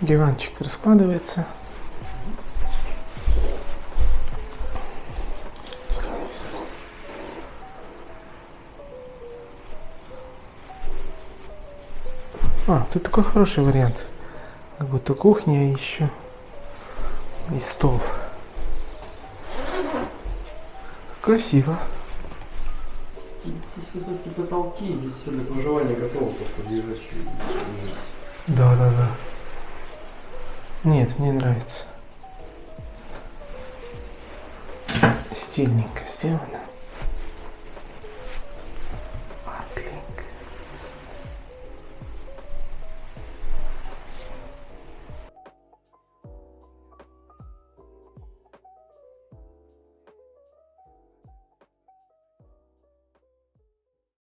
Диванчик раскладывается. Тут такой хороший вариант. Как будто кухня еще и стол. Красиво. Здесь высокие потолки, здесь все для проживания готово, просто лежать и жить. Да. Нет, мне нравится. Стильненько сделано.